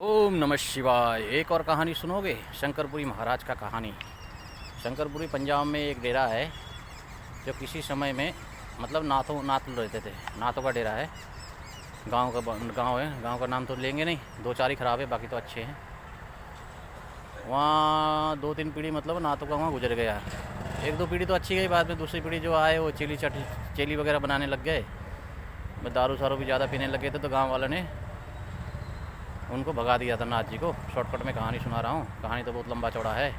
ओम नमः शिवाय। एक और कहानी सुनोगे? शंकरपुरी महाराज का कहानी। शंकरपुरी पंजाब में एक डेरा है जो किसी समय में मतलब नाथ रहते थे। नाथों का डेरा है। गांव है। गांव का नाम तो लेंगे नहीं, दो चार ही ख़राब है, बाकी तो अच्छे हैं। वहाँ दो तीन पीढ़ी मतलब नाथों का वहाँ गुजर गया। एक दो पीढ़ी तो अच्छी गई, बाद में दूसरी पीढ़ी जो आए वो चेली वगैरह बनाने लग गए। दारू सारू भी ज़्यादा पीने लग गए थे, तो गाँव वालों ने उनको भगा दिया था। नाथ जी को शॉर्टकट में कहानी सुना रहा हूँ, कहानी तो बहुत लंबा चौड़ा है।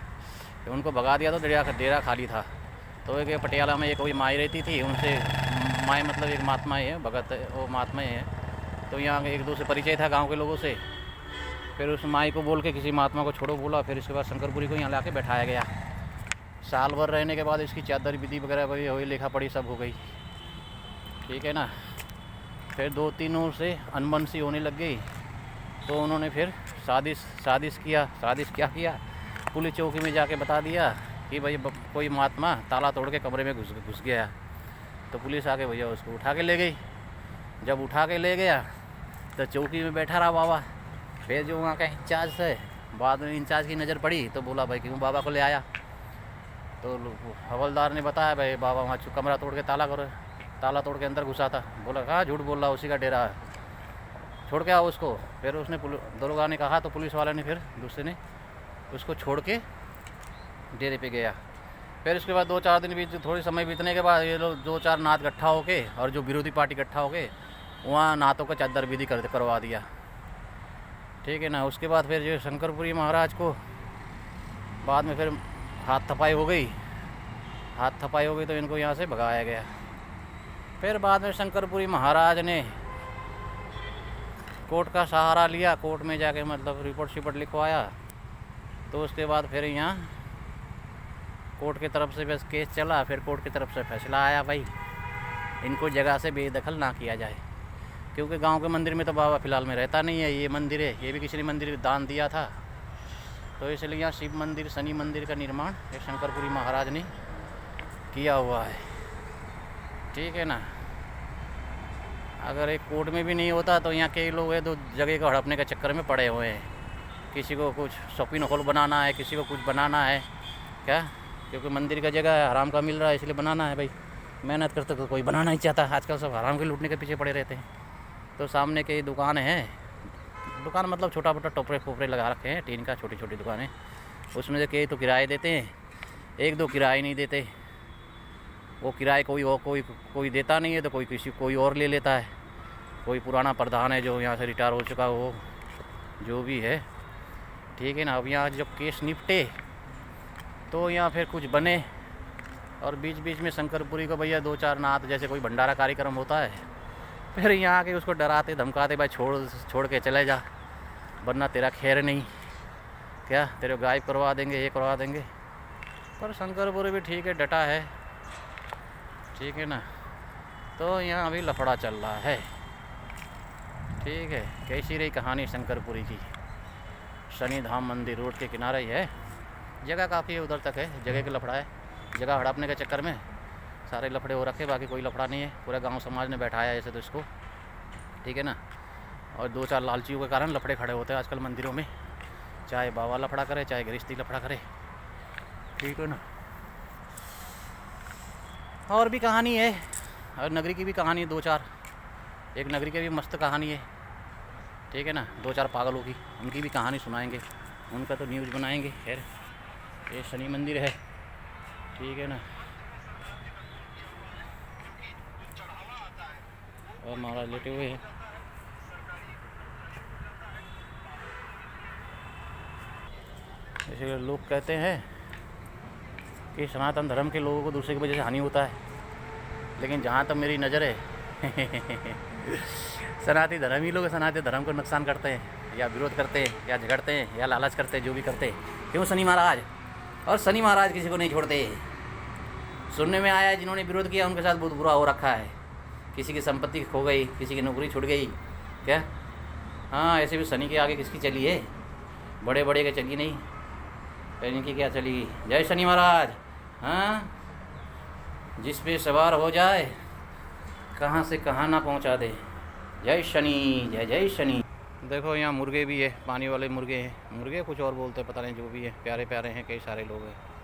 तो उनको भगा दिया तो डेरा खाली था। तो एक पटियाला में एक कोई माई रहती थी, उनसे माई मतलब एक महात्मा ही है, भगत वो महात्मा ही है। तो यहाँ एक दो से परिचय था गांव के लोगों से। फिर उस माई को बोल के किसी महात्मा को छोड़ो बोला। फिर इसके बाद शंकरपुरी को यहाँ ला के बैठाया गया। साल भर रहने के बाद इसकी चादर विधि वगैरह हुई, लिखा पढ़ी सब हो गई, ठीक है ना। फिर दो तीनों से अनबन सी होने लग गई। तो उन्होंने फिर साजिश क्या किया, पुलिस चौकी में जाके बता दिया कि भाई कोई महात्मा ताला तोड़ के कमरे में घुस गया। तो पुलिस आके भैया उसको उठा के ले गई। जब उठा के ले गया तो चौकी में बैठा रहा बाबा। फिर जो वहाँ का इंचार्ज है, बाद में इंचार्ज की नज़र पड़ी तो बोला भाई क्यों बाबा को ले आया। तो हवलदार ने बताया भाई बाबा वहाँ कमरा तोड़ के ताला तोड़ के अंदर घुसा था। बोला कहाँ झूठ बोल रहा, उसी का डेरा है, छोड़ के आओ उसको। फिर उसने दरोगा ने कहा तो पुलिस वाले ने फिर दूसरे ने उसको छोड़ के डेरे पे गया। फिर उसके बाद दो चार दिन थोड़ी समय बीतने के बाद ये लोग दो चार नाथ इकट्ठा होके और जो विरोधी पार्टी इकट्ठा होके वहाँ नाथों का चादर विधि करवा दिया, ठीक है ना। उसके बाद फिर जो शंकरपुरी महाराज को बाद में फिर हाथ थपाई हो गई तो इनको यहाँ से भगाया गया। फिर बाद में शंकरपुरी महाराज ने कोर्ट का सहारा लिया। कोर्ट में जाके मतलब रिपोर्ट लिखवाया। तो उसके बाद फिर यहाँ कोर्ट की तरफ से बस केस चला। फिर कोर्ट की तरफ से फैसला आया भाई इनको जगह से बेदखल ना किया जाए, क्योंकि गांव के मंदिर में तो बाबा फ़िलहाल में रहता नहीं है। ये मंदिर है, ये भी किसी ने मंदिर दान दिया था। तो इसलिए यहाँ शिव मंदिर, शनि मंदिर का निर्माण ये शंकरपुरी महाराज ने किया हुआ है, ठीक है ना। अगर एक कोर्ट में भी नहीं होता तो यहाँ कई लोग हैं तो जगह को हड़पने के चक्कर में पड़े हुए हैं। किसी को कुछ शॉपिंग हॉल बनाना है, किसी को कुछ बनाना है क्या, क्योंकि मंदिर का जगह हराम का मिल रहा है इसलिए बनाना है भाई। मेहनत करते तो कोई बनाना नहीं चाहता, आजकल सब हराम के लूटने के पीछे पड़े रहते हैं। तो सामने कई दुकान है, दुकान मतलब छोटा मोटा टोपरे लगा रखे हैं, टीन का, छोटी छोटी दुकानें। उसमें से कई तो किराए देते हैं, एक दो किराए नहीं देते। वो किराए कोई देता नहीं है तो कोई और ले लेता है। कोई पुराना प्रधान है जो यहाँ से रिटायर हो चुका हो, जो भी है, ठीक है ना। अब यहाँ जब केस निपटे तो यहाँ फिर कुछ बने। और बीच बीच में शंकरपुरी को भैया दो चार नाथ जैसे कोई भंडारा कार्यक्रम होता है, फिर यहाँ आके उसको डराते धमकाते भाई छोड़ के चले जा, वरना तेरा खैर नहीं, क्या तेरे गायब करवा देंगे, ये करवा देंगे। पर शंकरपुरी भी ठीक है, डटा है, ठीक है ना। तो यहाँ अभी लफड़ा चल रहा है, ठीक है। कैसी रही कहानी शंकरपुरी की? शनि धाम मंदिर रोड के किनारे ही है, जगह काफ़ी है, उधर तक है। जगह के लफड़ा है, जगह हड़पने के चक्कर में सारे लफड़े हो रखे, बाकी कोई लफड़ा नहीं है। पूरा गांव समाज ने बैठाया ऐसे तो इसको, ठीक है ना। और दो चार लालचियों के कारण लफड़े खड़े होते हैं आजकल मंदिरों में, चाहे बाबा लफड़ा करे चाहे गृहस्थी लफड़ा करे, ठीक है ना। और भी कहानी है, और नगरी की भी कहानी है दो चार। एक नगरी की भी मस्त कहानी है, ठीक है ना। दो चार पागलों की, उनकी भी कहानी सुनाएंगे, उनका तो न्यूज़ बनाएंगे। खैर ये शनि मंदिर है, ठीक है ना। और महाराज लेटे हुए हैं। इसलिए लोग कहते हैं कि सनातन धर्म के लोगों को दूसरे की वजह से हानि होता है, लेकिन जहाँ तक मेरी नज़र है सनातन धर्म ही लोग सनातन धर्म को नुकसान करते हैं, या विरोध करते हैं, या झगड़ते हैं, या लालच करते हैं, जो भी करते हैं। क्यों शनि महाराज? और शनि महाराज किसी को नहीं छोड़ते। सुनने में आया है जिन्होंने विरोध किया उनके साथ बहुत बुरा हो रखा है। किसी की संपत्ति खो गई, किसी की नौकरी छूट गई, क्या? हाँ, ऐसे भी शनि के आगे किसकी चली है? बड़े बड़े के चली नहीं, इनकी क्या चली? जय शनि महाराज। हाँ, जिस पे सवार हो जाए कहाँ से कहाँ ना पहुँचा दे। जय शनि, जय जय शनि। देखो यहाँ मुर्गे भी है, पानी वाले मुर्गे हैं, मुर्गे कुछ और बोलते हैं पता नहीं, जो भी है, प्यारे प्यारे हैं, कई सारे लोग हैं।